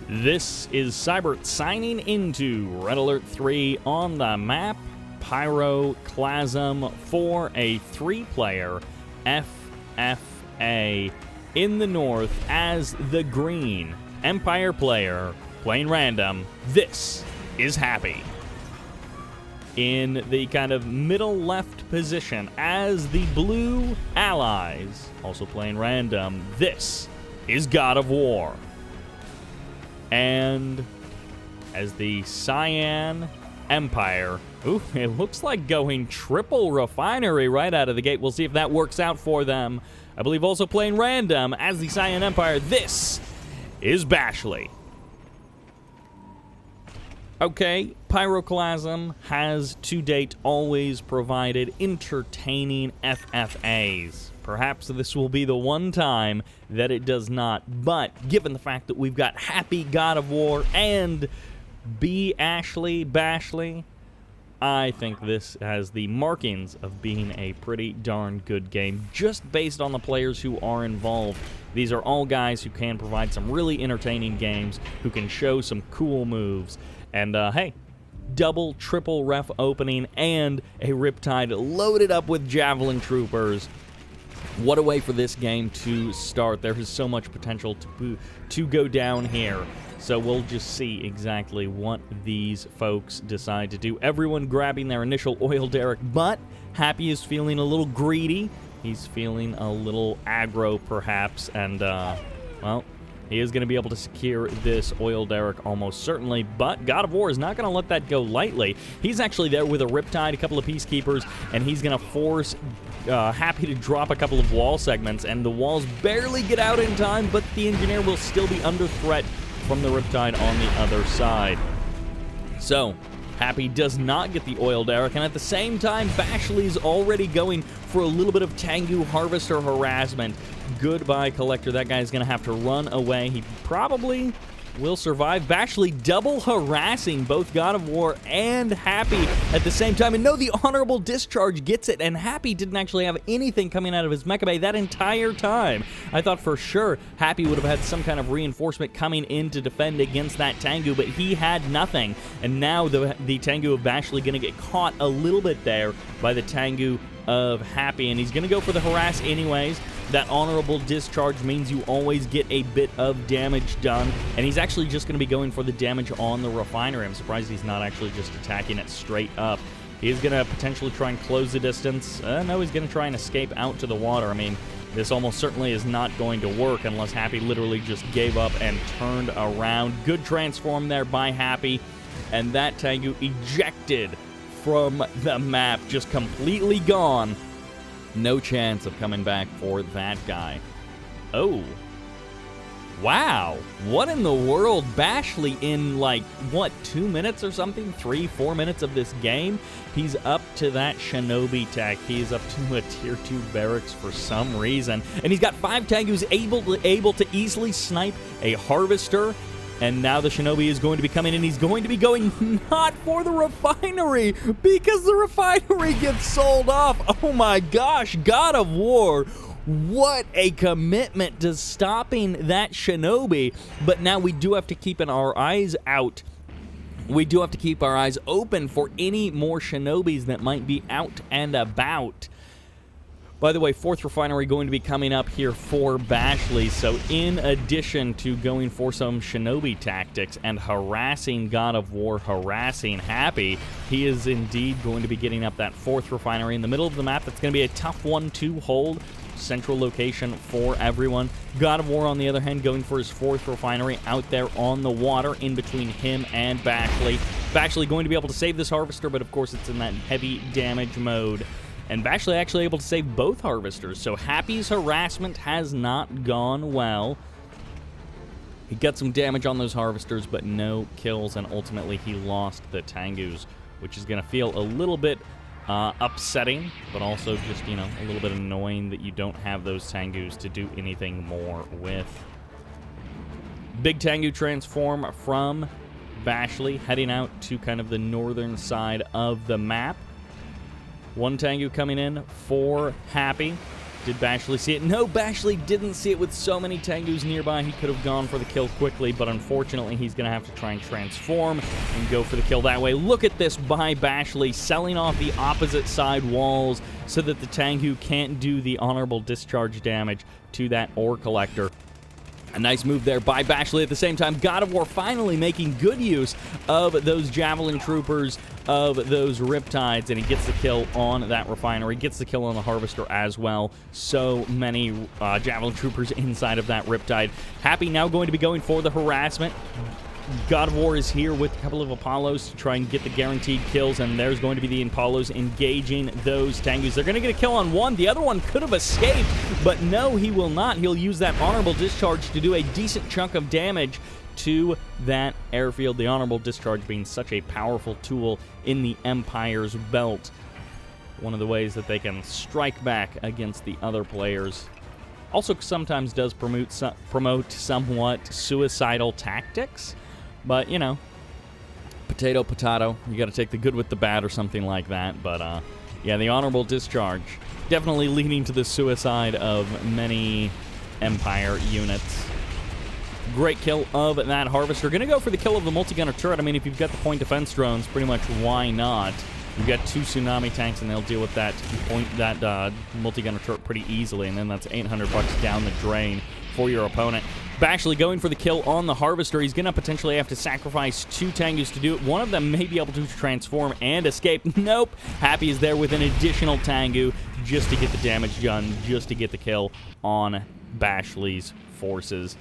This is Sybert signing into Red Alert 3 on the map Pyroclasm for a 3-player FFA in the north as the green Empire player playing random. This is Happy. In the kind of middle left position as the blue allies, also playing random, this is GoDofWaR. And as the Cyan Empire, ooh, it looks like going triple refinery right out of the gate. We'll see if that works out for them. I believe also playing random as the Cyan Empire, this is Bashley. Okay, Pyroclasm has to date always provided entertaining FFAs. Perhaps this will be the one time that it does not, but given the fact that we've got Happy GoDofWaR and Bashley, I think this has the markings of being a pretty darn good game, just based on the players who are involved. These are all guys who can provide some really entertaining games, who can show some cool moves. And, hey, double, triple ref opening and a Riptide loaded up with Javelin Troopers. What a way for this game to start. There is so much potential to go down here. So we'll just see exactly what these folks decide to do. Everyone grabbing their initial oil derrick, but Happy is feeling a little greedy. He's feeling a little aggro, perhaps, and, well, he is going to be able to secure this oil derrick almost certainly, but GoDofWaR is not going to let that go lightly. He's actually there with a Riptide, a couple of Peacekeepers, and he's going to force Happy to drop a couple of wall segments, and the walls barely get out in time, but the Engineer will still be under threat from the Riptide on the other side. So, Happy does not get the oil derrick, and at the same time, Bashley's already going for a little bit of Tengu Harvester harassment. Goodbye, Collector. That guy's going to have to run away. He probably will survive. Bashley double harassing both GoDofWaR and Happy at the same time. And no, the honorable discharge gets it, and Happy didn't actually have anything coming out of his mecha bay that entire time. I thought for sure Happy would have had some kind of reinforcement coming in to defend against that Tengu, but he had nothing. And now the Tengu of Bashley going to get caught a little bit there by the Tengu of Happy, and he's going to go for the harass anyways. That honorable discharge means you always get a bit of damage done, and he's actually just going to be going for the damage on the refinery. I'm surprised he's not actually just attacking it straight up. He's going to potentially try and close the distance. No, he's going to try and escape out to the water. I mean, this almost certainly is not going to work unless Happy literally just gave up and turned around. Good transform there by Happy, and that Tengu ejected from the map, just completely gone. No chance of coming back for that guy. Oh. Wow. What in the world? Bashley in, like, what, 2 minutes or something? 3-4 minutes of this game? He's up to that Shinobi tech. He's up to a Tier 2 barracks for some reason. And he's got 5 Tengus able to easily snipe a Harvester. And now the Shinobi is going to be coming in. He's going to be going not for the refinery because the refinery gets sold off. Oh my gosh, GoDofWaR. What a commitment to stopping that Shinobi. But now we do have to keep our eyes out. We do have to keep our eyes open for any more Shinobis that might be out and about. By the way, 4th refinery going to be coming up here for Bashley, so in addition to going for some Shinobi tactics and harassing GoDofWaR, harassing Happy, he is indeed going to be getting up that 4th refinery in the middle of the map. That's going to be a tough one to hold. Central location for everyone. GoDofWaR, on the other hand, going for his 4th refinery out there on the water in between him and Bashley. Bashley going to be able to save this Harvester, but of course it's in that heavy damage mode. And Bashley actually able to save both Harvesters, so Happy's harassment has not gone well. He got some damage on those Harvesters, but no kills, and ultimately he lost the Tengus, which is going to feel a little bit upsetting, but also just, you know, a little bit annoying that you don't have those Tengus to do anything more with. Big Tengu transform from Bashley, heading out to kind of the northern side of the map. One Tengu coming in for Happy. Did Bashley see it? No, Bashley didn't see it with so many Tengus nearby. He could have gone for the kill quickly, but unfortunately, he's going to have to try and transform and go for the kill that way. Look at this by Bashley, selling off the opposite side walls so that the Tengu can't do the honorable discharge damage to that ore collector. A nice move there by Bashley. At the same time, GoDofWaR finally making good use of those Javelin Troopers, of those Riptides, and he gets the kill on that refinery, gets the kill on the Harvester as well. So many Javelin Troopers inside of that Riptide. Happy now going to be going for the harassment. GoDofWaR is here with a couple of Apollos to try and get the guaranteed kills, and there's going to be the Apollos engaging those Tengus. They're going to get a kill on one. The other one could have escaped, but no, he will not. He'll use that honorable discharge to do a decent chunk of damage to that airfield. The honorable discharge being such a powerful tool in the Empire's belt. One of the ways that they can strike back against the other players. Also sometimes does promote somewhat suicidal tactics. But, you know, potato, potato. You got to take the good with the bad or something like that. But, yeah, the honorable discharge definitely leading to the suicide of many Empire units. Great kill of that Harvester. Going to go for the kill of the multi-gunner turret. I mean, if you've got the point defense drones, pretty much why not? You've got 2 tsunami tanks, and they'll deal with that multi-gunner turret pretty easily, and then that's $800 down the drain for your opponent. Bashley going for the kill on the Harvester. He's going to potentially have to sacrifice 2 Tengus to do it. One of them may be able to transform and escape. Nope. Happy is there with an additional Tengu just to get the damage done, just to get the kill on Bashley's forces.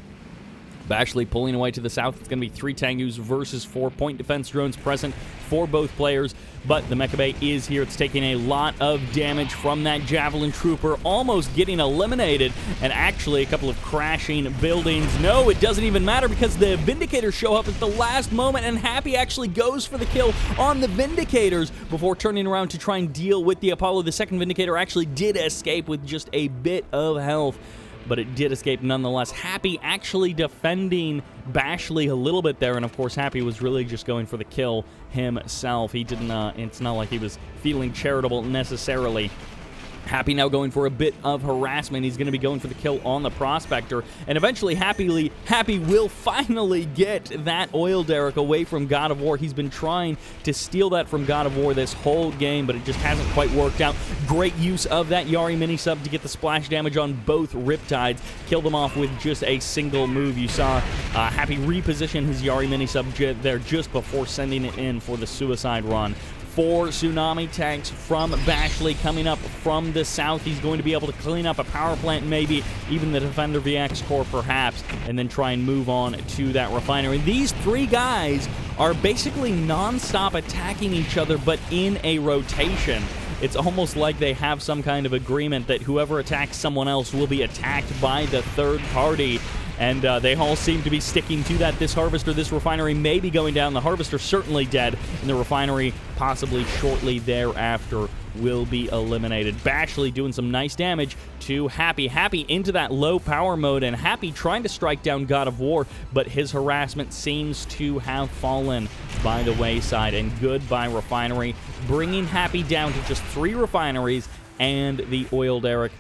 Bashley pulling away to the south. It's going to be 3 Tengus versus 4 point defense drones present for both players, but the Mecha Bay is here. It's taking a lot of damage from that Javelin Trooper, almost getting eliminated, and actually a couple of crashing buildings. No, it doesn't even matter because the Vindicators show up at the last moment, and Happy actually goes for the kill on the Vindicators before turning around to try and deal with the Apollo. The second Vindicator actually did escape with just a bit of health, but it did escape nonetheless. Happy actually defending Bashley a little bit there, and of course Happy was really just going for the kill himself. He didn't, it's not like he was feeling charitable necessarily. Happy now going for a bit of harassment. He's going to be going for the kill on the Prospector, and eventually Happy will finally get that oil derrick away from GoDofWaR. He's been trying to steal that from GoDofWaR this whole game, but it just hasn't quite worked out. Great use of that Yari mini-sub to get the splash damage on both Riptides. Kill them off with just a single move. You saw Happy reposition his Yari mini-sub there just before sending it in for the suicide run. 4 tsunami tanks from Bashley coming up from the south. He's going to be able to clean up a power plant, maybe even the Defender VX Corps perhaps, and then try and move on to that refinery. These 3 guys are basically non-stop attacking each other, but in a rotation. It's almost like they have some kind of agreement that whoever attacks someone else will be attacked by the third party. And they all seem to be sticking to that. This Harvester, this refinery may be going down. The Harvester certainly dead, and the refinery possibly shortly thereafter will be eliminated. Bashley doing some nice damage to Happy. Happy into that low power mode, and Happy trying to strike down GoDofWaR, but his harassment seems to have fallen by the wayside. And goodbye refinery, bringing Happy down to just 3 refineries and the oil derrick.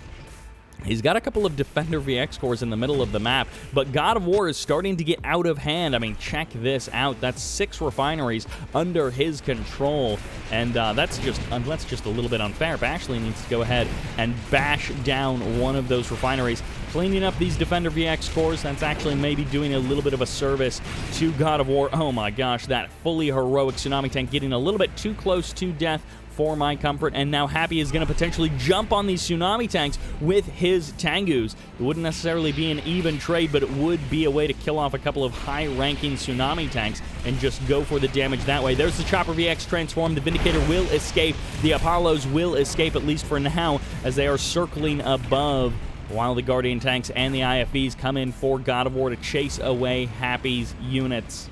He's got a couple of Defender VX cores in the middle of the map, but GoDofWaR is starting to get out of hand. I mean, check this out. That's 6 refineries under his control, and that's just a little bit unfair. Bashley needs to go ahead and bash down one of those refineries, cleaning up these Defender VX cores. That's actually maybe doing a little bit of a service to GoDofWaR. Oh my gosh, that fully heroic tsunami tank getting a little bit too close to death for my comfort, and now Happy is going to potentially jump on these tsunami tanks with his Tengus. It wouldn't necessarily be an even trade, but it would be a way to kill off a couple of high-ranking tsunami tanks and just go for the damage that way. There's the Chopper VX transform. The Vindicator will escape. The Apollos will escape, at least for now, as they are circling above, while the Guardian tanks and the IFVs come in for GoDofWaR to chase away Happy's units.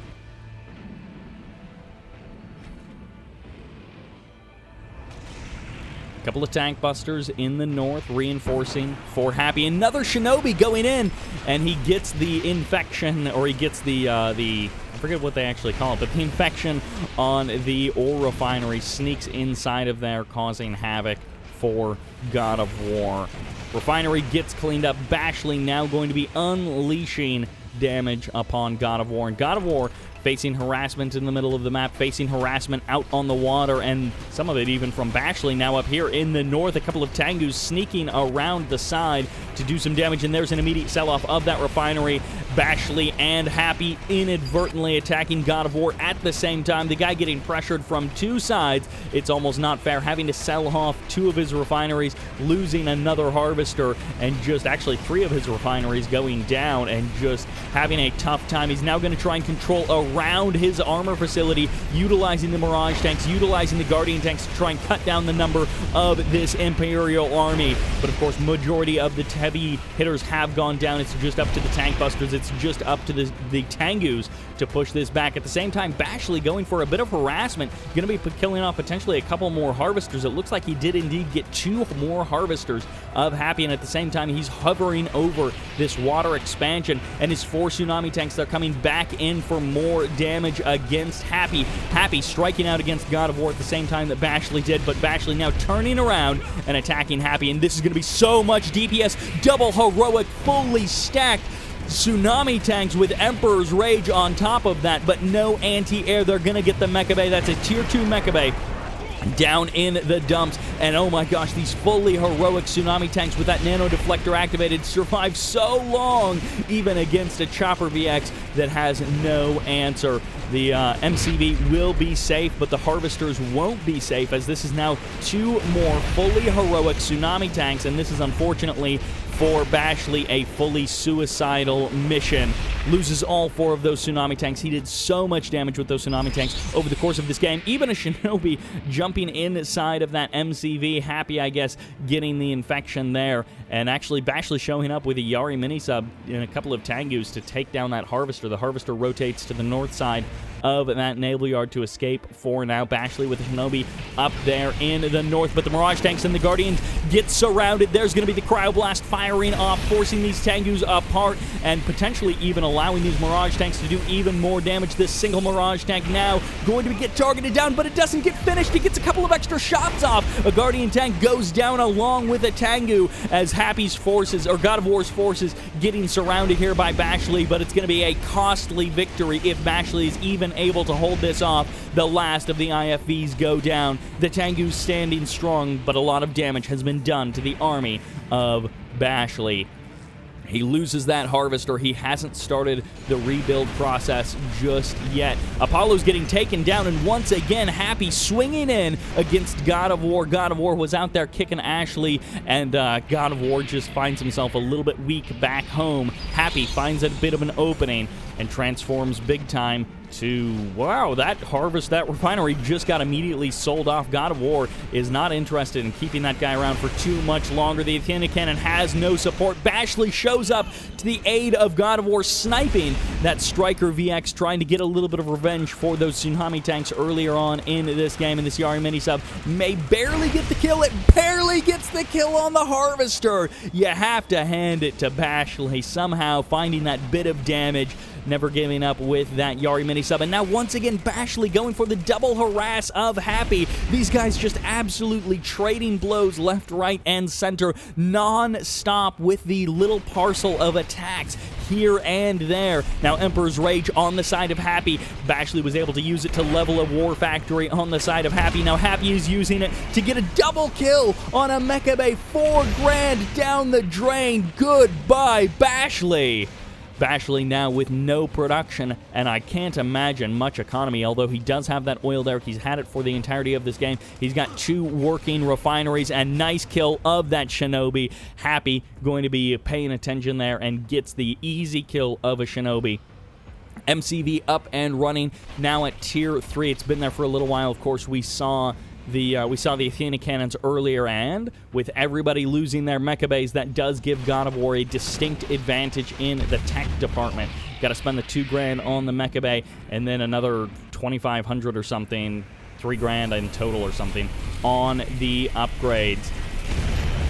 Couple of tank busters in the north reinforcing for Happy. Another Shinobi going in, and he gets the infection, or he gets the I forget what they actually call it, but the infection on the ore refinery sneaks inside of there, causing havoc for GoDofWaR. Refinery gets cleaned up. Bashley now going to be unleashing damage upon GoDofWaR. And GoDofWaR facing harassment in the middle of the map, facing harassment out on the water, and some of it even from Bashley now up here in the north. A couple of Tengus sneaking around the side to do some damage, and there's an immediate sell-off of that refinery. Bashley and Happy inadvertently attacking GoDofWaR at the same time. The guy getting pressured from two sides. It's almost not fair, having to sell off two of his refineries, losing another harvester, and just actually three of his refineries going down, and just having a tough time. He's now going to try and control around his armor facility, utilizing the Mirage tanks, utilizing the Guardian tanks to try and cut down the number of this Imperial army. But of course, majority of the heavy hitters have gone down. It's just up to the tank busters. It's just up to the Tengus to push this back. At the same time, Bashley going for a bit of harassment, going to be killing off potentially a couple more harvesters. It looks like he did indeed get two more harvesters of Happy, and at the same time, he's hovering over this water expansion, and his four tsunami tanks, they're coming back in for more damage against Happy. Happy striking out against GoDofWaR at the same time that Bashley did, but Bashley now turning around and attacking Happy, and this is going to be so much DPS. Double heroic, fully stacked tsunami tanks with Emperor's Rage on top of that, but no anti-air. They're going to get the Mecha Bay. That's a Tier 2 Mecha Bay down in the dumps, and oh my gosh, these fully heroic tsunami tanks with that nano deflector activated survive so long, even against a chopper VX that has no answer. The MCV will be safe, but the harvesters won't be safe, as this is now two more fully heroic tsunami tanks, and this is unfortunately for Bashley a fully suicidal mission. Loses all four of those tsunami tanks. He did so much damage with those tsunami tanks over the course of this game. Even a Shinobi jumping inside of that MCV. Happy, I guess, getting the infection there. And actually, Bashley showing up with a Yari mini-sub and a couple of Tengus to take down that harvester. The harvester rotates to the north side of that naval yard to escape for now. Bashley with the Shinobi up there in the north, but the Mirage tanks and the Guardians get surrounded. There's going to be the Cryoblast firing off, forcing these Tengus apart, and potentially even allowing these Mirage tanks to do even more damage. This single Mirage tank now going to get targeted down, but it doesn't get finished. It gets a couple of extra shots off. A Guardian tank goes down along with a Tengu, as Happy's forces, or GoDofWaR's forces, getting surrounded here by Bashley, but it's going to be a costly victory if Bashley is even able to hold this off. The last of the IFVs go down. The Tengu's standing strong, but a lot of damage has been done to the army of Bashley. He loses that harvester. He hasn't started the rebuild process just yet. Apollo's getting taken down, and once again, Happy swinging in against GoDofWaR. GoDofWaR was out there kicking Ashley, and GoDofWaR just finds himself a little bit weak back home. Happy finds a bit of an opening and transforms big time to, wow, that harvest, that refinery just got immediately sold off. GoDofWaR is not interested in keeping that guy around for too much longer. The Athena Cannon has no support. Bashley shows up to the aid of GoDofWaR, sniping that Striker VX, trying to get a little bit of revenge for those tsunami tanks earlier on in this game. And this Yari mini-sub may barely get the kill. It barely gets the kill on the harvester. You have to hand it to Bashley, somehow finding that bit of damage, never giving up with that Yari mini-sub. And now once again, Bashley going for the double harass of Happy. These guys just absolutely trading blows left, right, and center, non-stop with the little parcel of attacks here and there. Now Emperor's Rage on the side of Happy. Bashley was able to use it to level a War Factory on the side of Happy. Now Happy is using it to get a double kill on a Mecha Bay. 4 grand down the drain. Goodbye, Bashley. Bashley now with no production, and I can't imagine much economy, although he does have that oil derrick. He's had it for the entirety of this game. He's got 2 working refineries, and nice kill of that Shinobi. Happy going to be paying attention there and gets the easy kill of a Shinobi. MCV up and running now at Tier 3. It's been there for a little while. Of course, we saw the Athena cannons earlier, and with everybody losing their Mecha Bays, that does give GoDofWaR a distinct advantage in the tech department. Got to spend the 2 grand on the Mecha Bay, and then another 2,500 or something, 3 grand in total or something, on the upgrades.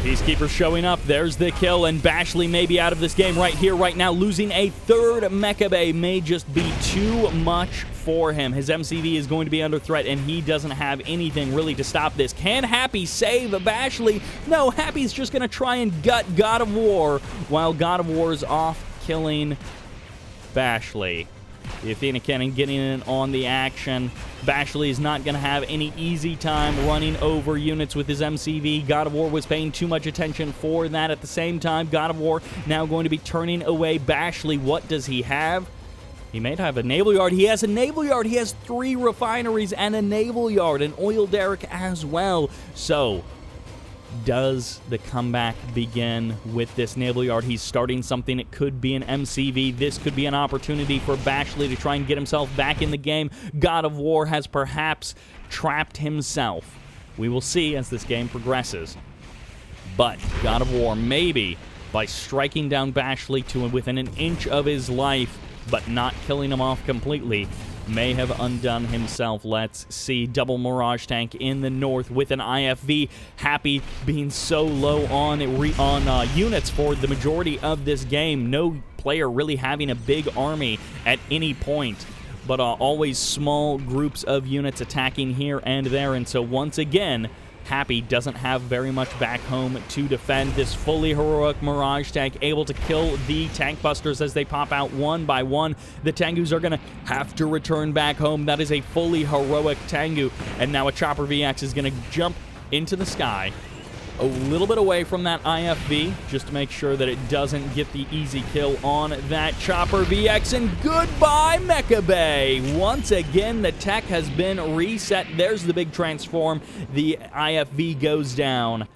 Peacekeeper showing up. There's the kill, and Bashley may be out of this game right here, right now. Losing a third mecha bay may just be too much for him. His MCV is going to be under threat, and he doesn't have anything really to stop this. Can Happy save Bashley? No, Happy's just going to try and gut GoDofWaR while GoDofWar's off killing Bashley. The Athena Cannon getting in on the action. Bashley is not going to have any easy time running over units with his MCV. GoDofWaR was paying too much attention for that. At the same time, GoDofWaR now going to be turning away Bashley. What does he have? He may have a naval yard. He has a naval yard. He has 3 refineries and a naval yard, an oil derrick as well. So, does the comeback begin with this naval yard? He's starting something. It could be an MCV. This could be an opportunity for Bashley to try and get himself back in the game. GoDofWaR has perhaps trapped himself. We will see as this game progresses. But GoDofWaR, maybe by striking down Bashley to within an inch of his life, but not killing him off completely, may have undone himself. Let's see. Double Mirage Tank in the north with an IFV. Happy being so low on units for the majority of this game. No player really having a big army at any point, but always small groups of units attacking here and there. And so once again, Happy doesn't have very much back home to defend. This fully heroic Mirage Tank able to kill the tank busters as they pop out one by one. The Tengus are going to have to return back home. That is a fully heroic Tengu. And now a Chopper VX is going to jump into the sky a little bit away from that IFV just to make sure that it doesn't get the easy kill on that Chopper VX. And goodbye, Mecha Bay. Once again, the tech has been reset. There's the big transform. The IFV goes down,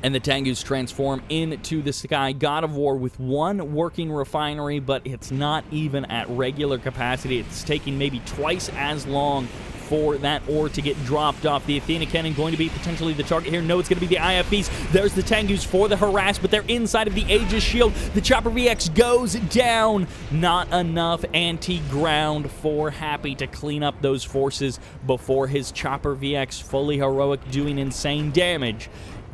and the Tengus transform into the sky. GoDofWaR with 1 working refinery, but it's not even at regular capacity. It's taking maybe twice as long for that ore to get dropped off. The Athena Cannon going to be potentially the target here. No, it's going to be the IFVs. There's the Tengus for the harass, but they're inside of the Aegis shield. The Chopper VX goes down. Not enough anti-ground for Happy to clean up those forces before his Chopper VX, fully heroic, doing insane damage,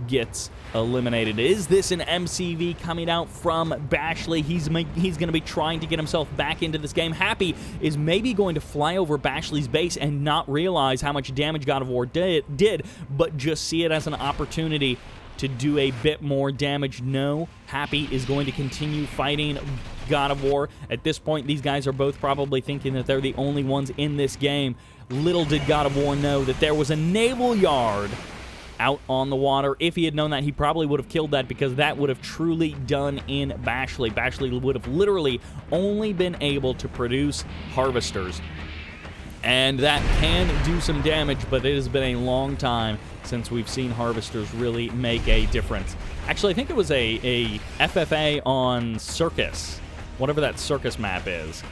gets eliminated. Is this an MCV coming out from Bashley? He's going to be trying to get himself back into this game. Happy is maybe going to fly over Bashley's base and not realize how much damage GoDofWaR did, but just see it as an opportunity to do a bit more damage. No, Happy is going to continue fighting GoDofWaR. At this point, these guys are both probably thinking that they're the only ones in this game. Little did GoDofWaR know that there was a naval yard out on the water. If he had known that, he probably would have killed that, because that would have truly done in Bashley. Bashley would have literally only been able to produce harvesters, and that can do some damage, but it has been a long time since we've seen harvesters really make a difference. Actually, I think it was a FFA on Circus, whatever that Circus map is.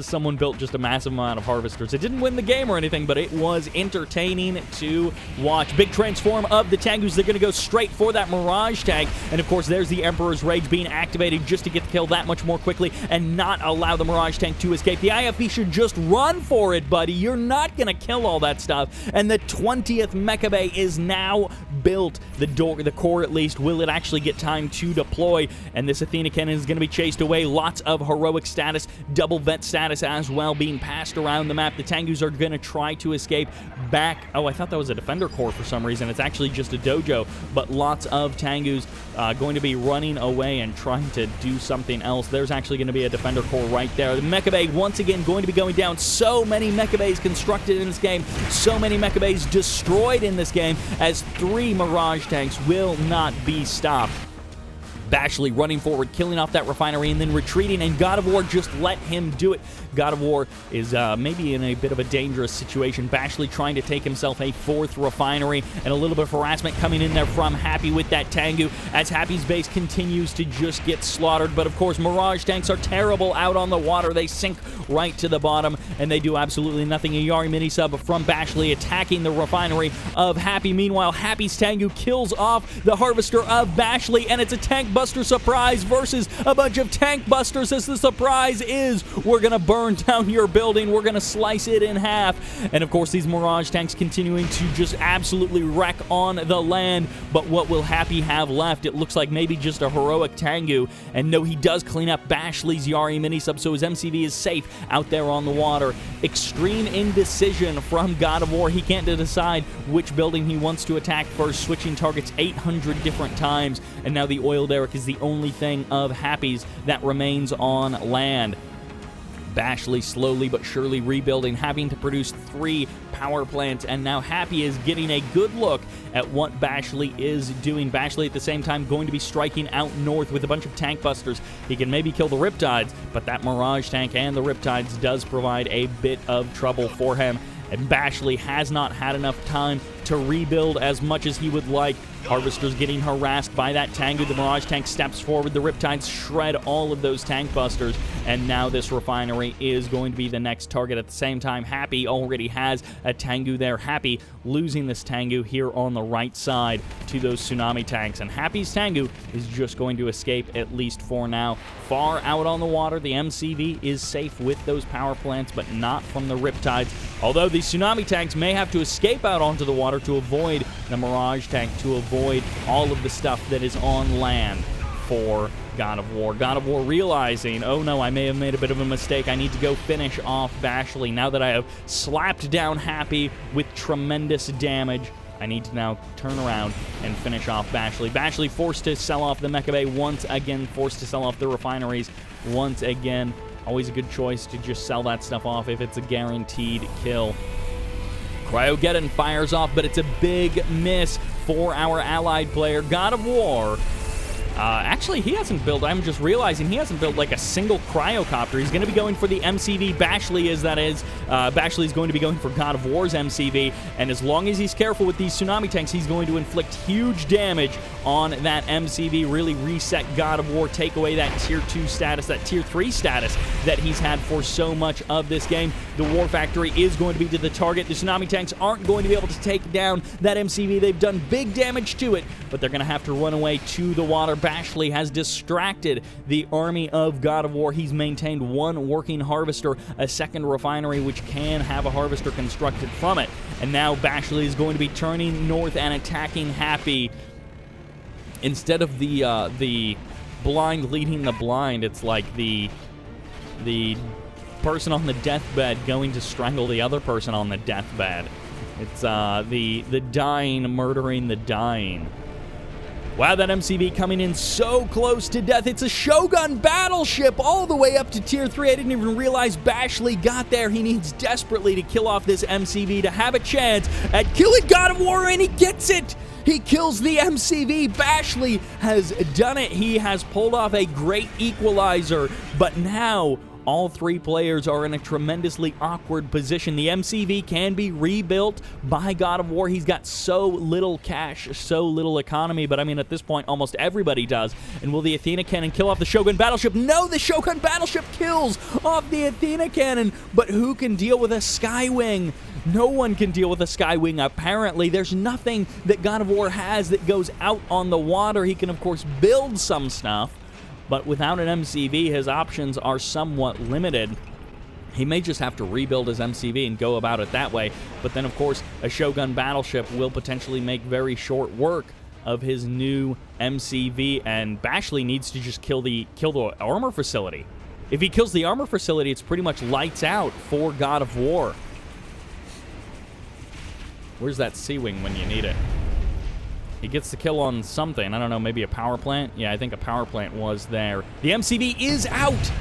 Someone built just a massive amount of harvesters. It didn't win the game or anything, but it was entertaining to watch. Big transform of the Tengus. They're going to go straight for that Mirage Tank. And, of course, there's the Emperor's Rage being activated just to get the kill that much more quickly and not allow the Mirage Tank to escape. The IFB should just run for it, buddy. You're not going to kill all that stuff. And the 20th Mecha Bay is now built. The core, at least. Will it actually get time to deploy? And this Athena Cannon is going to be chased away. Lots of heroic status. Double vet status as well being passed around the map. The Tengus are going to try to escape back. Oh, I thought that was a defender core for some reason. It's actually just a dojo, but lots of Tengus going to be running away and trying to do something else. There's actually going to be a defender core right there. The Mecha Bay once again going to be going down. So many Mecha Bays constructed in this game. So many Mecha Bays destroyed in this game, as 3 Mirage tanks will not be stopped. Bashley running forward, killing off that refinery, and then retreating, and GoDofWaR just let him do it. GoDofWaR is maybe in a bit of a dangerous situation. Bashley trying to take himself a 4th refinery, and a little bit of harassment coming in there from Happy with that Tengu, as Happy's base continues to just get slaughtered. But of course, Mirage tanks are terrible out on the water. They sink right to the bottom, and they do absolutely nothing. A Yari mini-sub from Bashley attacking the refinery of Happy. Meanwhile, Happy's Tengu kills off the harvester of Bashley, and it's a tank buster surprise versus a bunch of tank busters, as the surprise is we're going to burn down your building. We're going to slice it in half. And of course, these Mirage tanks continuing to just absolutely wreck on the land. But what will Happy have left? It looks like maybe just a heroic Tengu. And no, he does clean up Bashley's Yari mini-sub, so his MCV is safe out there on the water. Extreme indecision from GoDofWaR. He can't decide which building he wants to attack first, switching targets 800 different times. And now the oil derrick is the only thing of Happy's that remains on land. Bashley slowly but surely rebuilding, having to produce 3 power plants, and now Happy is getting a good look at what Bashley is doing. Bashley at the same time going to be striking out north with a bunch of tank busters. He can maybe kill the Riptides, but that Mirage tank and the Riptides does provide a bit of trouble for him. And Bashley has not had enough time to rebuild as much as he would like. Harvester's getting harassed by that Tengu. The Mirage tank steps forward. The Riptides shred all of those tank busters. And now this refinery is going to be the next target. At the same time, Happy already has a Tengu there. Happy losing this Tengu here on the right side to those tsunami tanks. And Happy's Tengu is just going to escape, at least for now. Far out on the water, the MCV is safe with those power plants, but not from the Riptides. Although these tsunami tanks may have to escape out onto the water to avoid the Mirage tank, to avoid all of the stuff that is on land for GoDofWaR. GoDofWaR realizing, oh no, I may have made a bit of a mistake. I need to go finish off Bashley. Now that I have slapped down Happy with tremendous damage, I need to now turn around and finish off Bashley. Bashley forced to sell off the Mecha Bay once again, forced to sell off the refineries once again. Always a good choice to just sell that stuff off if it's a guaranteed kill. Cryogeddon fires off, but it's a big miss for our allied player. GoDofWaR, actually, he hasn't built, I'm just realizing, he hasn't built like a single cryocopter. He's going to be going for the MCV. Bashley is, that is. Bashley's going to be going for GoDofWaR's MCV, and as long as he's careful with these tsunami tanks, he's going to inflict huge damage on that MCV, really reset GoDofWaR, take away that Tier 2 status, that Tier 3 status that he's had for so much of this game. The War Factory is going to be to the target. The tsunami tanks aren't going to be able to take down that MCV. They've done big damage to it, but they're going to have to run away to the water. Bashley has distracted the army of GoDofWaR. He's maintained 1 working harvester, a second refinery which can have a harvester constructed from it. And now Bashley is going to be turning north and attacking Happy. Instead of the blind leading the blind, it's like the person on the deathbed going to strangle the other person on the deathbed. It's the dying murdering the dying. Wow, that MCV coming in so close to death. It's a Shogun battleship all the way up to Tier 3. I didn't even realize Bashley got there. He needs desperately to kill off this MCV to have a chance at killing GoDofWaR, and he gets it! He kills the MCV. Bashley has done it. He has pulled off a great equalizer, but now all 3 players are in a tremendously awkward position. The MCV can be rebuilt by GoDofWaR. He's got so little cash, so little economy, but I mean, at this point, almost everybody does. And will the Athena Cannon kill off the Shogun battleship? No, the Shogun battleship kills off the Athena Cannon, but who can deal with a Skywing? No one can deal with a Skywing, apparently. There's nothing that GoDofWaR has that goes out on the water. He can, of course, build some stuff, but without an MCV, his options are somewhat limited. He may just have to rebuild his MCV and go about it that way. But then, of course, a Shogun battleship will potentially make very short work of his new MCV, and Bashley needs to just kill the armor facility. If he kills the armor facility, it's pretty much lights out for GoDofWaR. Where's that Sea-Wing when you need it? He gets the kill on something. I don't know, maybe a power plant? Yeah, I think a power plant was there. The MCV is out!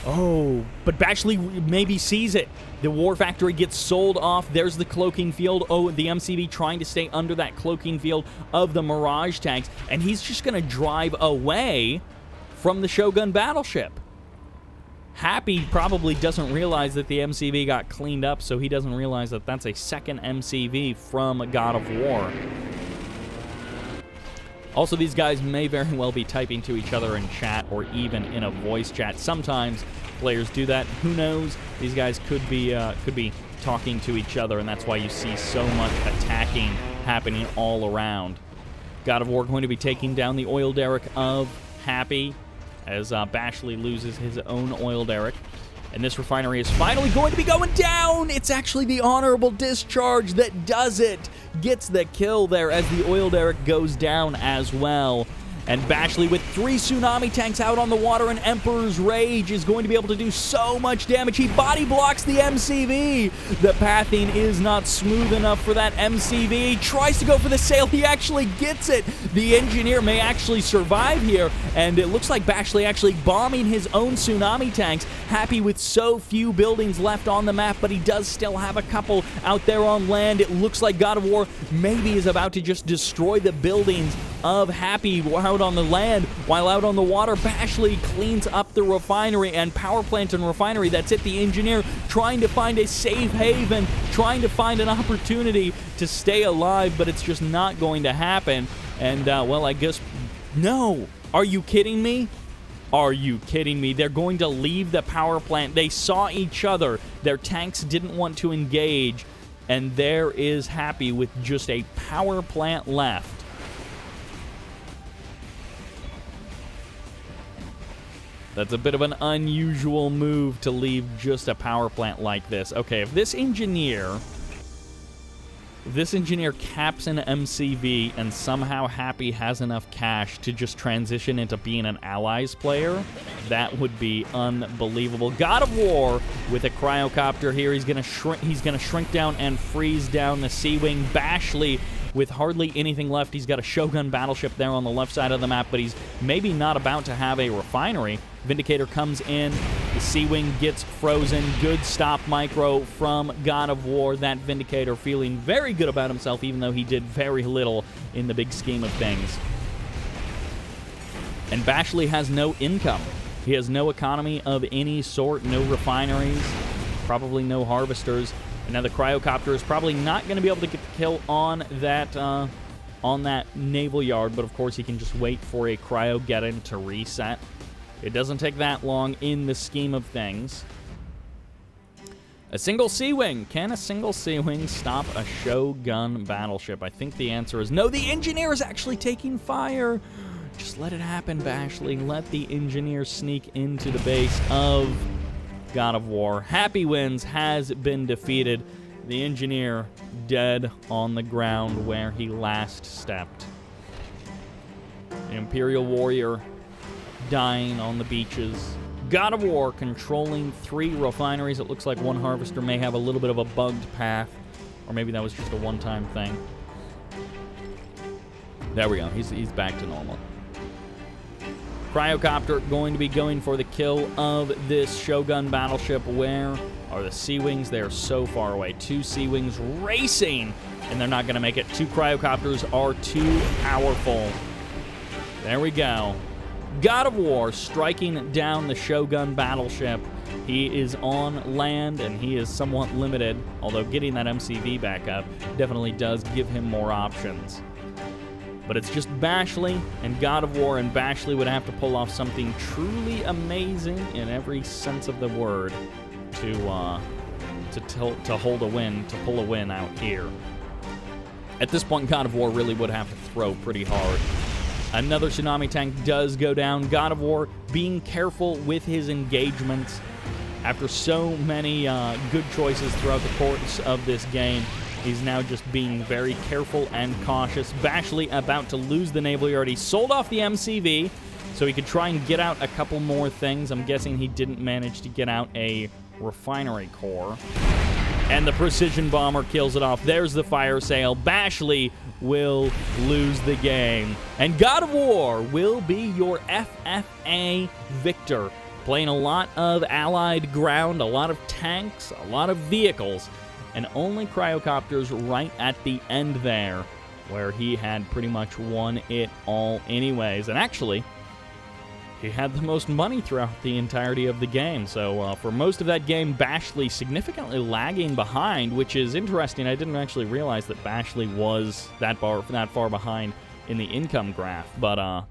Oh, but Bashley maybe sees it. The War Factory gets sold off. There's the cloaking field. Oh, the MCV trying to stay under that cloaking field of the Mirage tanks. And he's just going to drive away from the Shogun battleship. Happy probably doesn't realize that the MCV got cleaned up, so he doesn't realize that that's a second MCV from GoDofWaR. Also, these guys may very well be typing to each other in chat or even in a voice chat. Sometimes players do that. Who knows? These guys could be talking to each other, and that's why you see so much attacking happening all around. GoDofWaR going to be taking down the oil derrick of Happy as Bashley loses his own oil derrick. And this refinery is finally going to be going down. It's actually the honorable discharge that does it. Gets the kill there as the oil derrick goes down as well. And Bashley with 3 tsunami tanks out on the water, and Emperor's Rage is going to be able to do so much damage. He body blocks the MCV. The pathing is not smooth enough for that MCV. Tries to go for the sail. He actually gets it. The engineer may actually survive here, and it looks like Bashley actually bombing his own tsunami tanks. Happy with so few buildings left on the map, but he does still have a couple out there on land. It looks like God of War maybe is about to just destroy the buildings of Happy out on the land, while out on the water, Bashley cleans up the refinery and power plant and refinery. That's it. The engineer trying to find a safe haven, trying to find an opportunity to stay alive, but it's just not going to happen. And, well, I guess, no. Are you kidding me? Are you kidding me? They're going to leave the power plant. They saw each other. Their tanks didn't want to engage, and there is Happy with just a power plant left. That's a bit of an unusual move to leave just a power plant like this. Okay, if this engineer caps an MCV and somehow Happy has enough cash to just transition into being an Allies player, that would be unbelievable. God of War with a cryocopter here. He's gonna shrink down and freeze down the Sea Wing. Bashley with hardly anything left. He's got a Shogun battleship there on the left side of the map, but he's maybe not about to have a refinery. Vindicator comes in. The Sea Wing gets frozen. Good stop micro from God of War. That Vindicator feeling very good about himself, even though he did very little in the big scheme of things. And Bashley has no income. He has no economy of any sort, no refineries, probably no harvesters. And now the cryocopter is probably not going to be able to get the kill on that naval yard, but of course he can just wait for a cryo get-in to reset. It doesn't take that long in the scheme of things. A single Sea Wing. Can a single Sea Wing stop a Shogun battleship? I think the answer is no. The engineer is actually taking fire. Just let it happen, Bashley. Let the engineer sneak into the base of God of War. Happy wins, has been defeated. The engineer dead on the ground where he last stepped. The Imperial Warrior dying on the beaches. God of War controlling 3 refineries. It looks like one harvester may have a little bit of a bugged path, or maybe that was just a one-time thing. There we go. He's back to normal. Cryocopter going to be going for the kill of this Shogun battleship. Where are the Sea Wings? They are so far away. 2 Sea Wings racing, and they're not going to make it. 2 cryocopters are too powerful. There we go. God of War striking down the Shogun battleship. He is on land, and he is somewhat limited, although getting that MCV back up definitely does give him more options. But it's just Bashley and God of War, and Bashley would have to pull off something truly amazing in every sense of the word to hold a win, to pull a win out here. At this point, God of War really would have to throw pretty hard. Another tsunami tank does go down. God of War being careful with his engagements. After so many good choices throughout the course of this game, he's now just being very careful and cautious. Bashley about to lose the naval yard. He sold off the MCV so he could try and get out a couple more things. I'm guessing he didn't manage to get out a refinery core. And the precision bomber kills it off. There's the fire sale. Bashley will lose the game. And God of War will be your FFA victor. Playing a lot of allied ground, a lot of tanks, a lot of vehicles, and only cryocopters right at the end there, where he had pretty much won it all anyways. And actually, he had the most money throughout the entirety of the game. So for most of that game, Bashley significantly lagging behind, which is interesting. I didn't actually realize that Bashley was that far behind in the income graph. But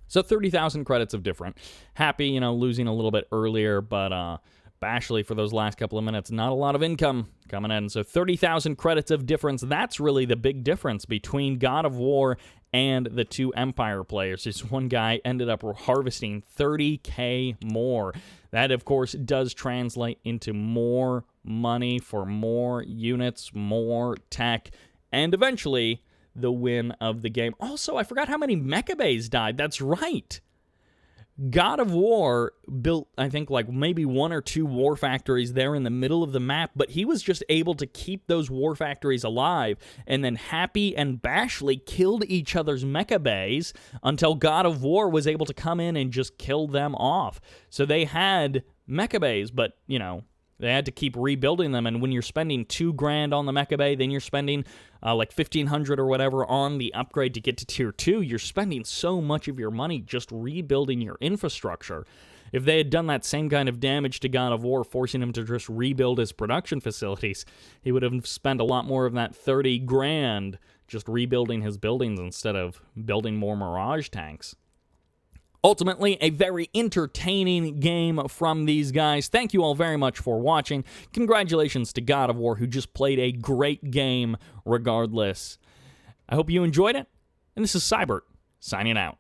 so 30,000 credits of different. Happy, losing a little bit earlier, but Bashley for those last couple of minutes, not a lot of income coming in. So 30,000 credits of difference. That's really the big difference between God of War and the 2 Empire players. This one guy ended up harvesting 30k more. That, of course, does translate into more money for more units, more tech, and eventually the win of the game. Also, I forgot how many mecha bays died. That's right. God of War built, I think, like maybe 1 or 2 war factories there in the middle of the map, but he was just able to keep those war factories alive, and then Happy and Bashley killed each other's mecha bays until God of War was able to come in and just kill them off. So they had mecha bays, but, you know, they had to keep rebuilding them, and when you're spending $2,000 on the mecha bay, then you're spending like $1,500 or whatever on the upgrade to get to tier 2, you're spending so much of your money just rebuilding your infrastructure. If they had done that same kind of damage to God of War, forcing him to just rebuild his production facilities, he would have spent a lot more of that $30,000 just rebuilding his buildings instead of building more Mirage tanks. Ultimately, a very entertaining game from these guys. Thank you all very much for watching. Congratulations to God of War, who just played a great game regardless. I hope you enjoyed it, and this is Sybert, signing out.